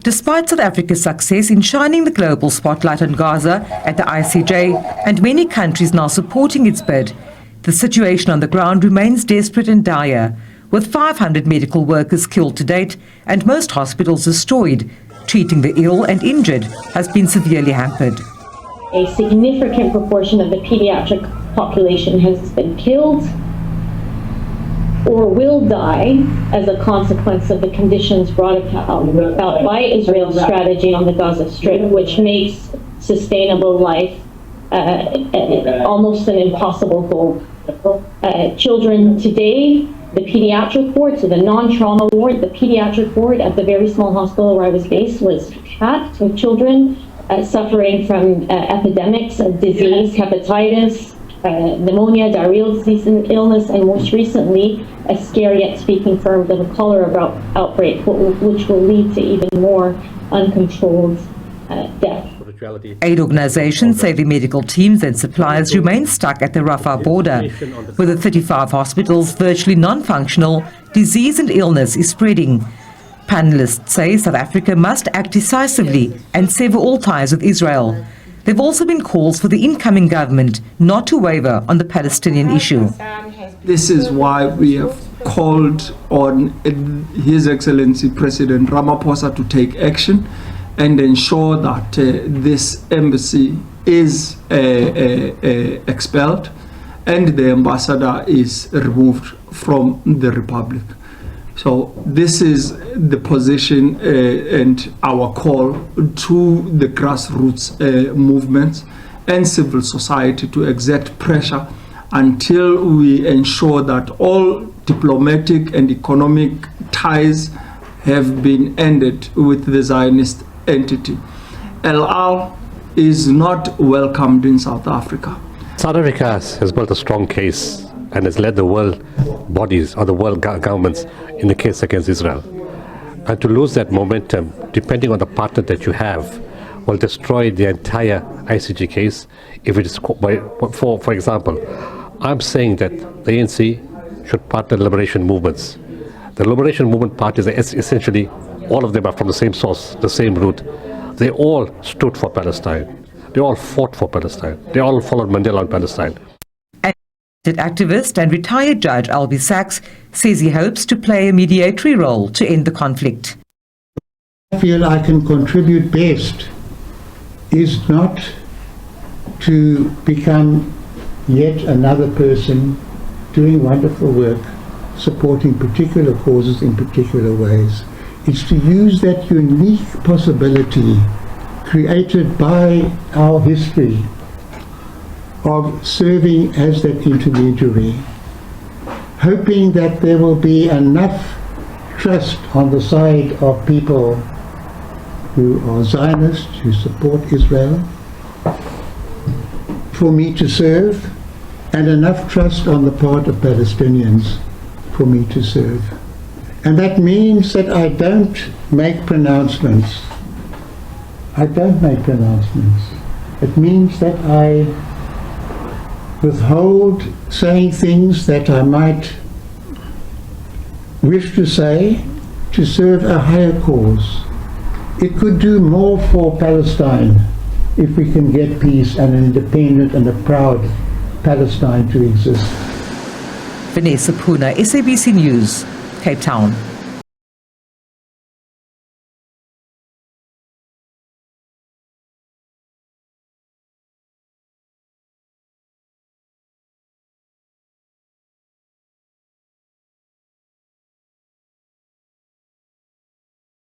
Despite South Africa's success in shining the global spotlight on Gaza at the ICJ and many countries now supporting its bid, the situation on the ground remains desperate and dire, with 500 medical workers killed to date and most hospitals destroyed. Treating the ill and injured has been severely hampered. A significant proportion of the pediatric population has been killed or will die as a consequence of the conditions brought about by Israel's strategy on the Gaza Strip, which makes sustainable life almost an impossible goal. Children today, the pediatric ward, so the non-trauma ward, the pediatric ward at the very small hospital where I was based was packed with children suffering from epidemics of disease, hepatitis, pneumonia, diarrheal disease and illness, and most recently, a scary yet speaking firm of a cholera outbreak, which will lead to even more uncontrolled death. Aid organizations say the medical teams and suppliers remain stuck at the Rafah border. With the 35 hospitals virtually non-functional, disease and illness is spreading. Panelists say South Africa must act decisively and sever all ties with Israel. There have also been calls for the incoming government not to waver on the Palestinian issue. This is why we have called on His Excellency President Ramaphosa to take action and ensure that this embassy is expelled and the ambassador is removed from the Republic. So this is the position and our call to the grassroots movements and civil society to exert pressure until we ensure that all diplomatic and economic ties have been ended with the Zionist entity. El Al is not welcomed in South Africa. South Africa has built a strong case and has led the world bodies or the world governments in the case against Israel. And to lose that momentum, depending on the partner that you have, will destroy the entire ICJ case. If it is, for example, I'm saying that the ANC should partner liberation movements. The liberation movement parties are essentially, all of them are from the same source, the same root. They all stood for Palestine. They all fought for Palestine. They all followed Mandela on Palestine. Activist and retired judge Albie Sachs says he hopes to play a mediatory role to end the conflict. I feel I can contribute best is not to become yet another person doing wonderful work, supporting particular causes in particular ways. It's to use that unique possibility created by our history of serving as that intermediary, hoping that there will be enough trust on the side of people who are Zionists, who support Israel, for me to serve, and enough trust on the part of Palestinians for me to serve. And that means that I don't make pronouncements. It means that I withhold saying things that I might wish to say to serve a higher cause. It could do more for Palestine if we can get peace and an independent and a proud Palestine to exist. Vanessa Puna, SABC News, Cape Town.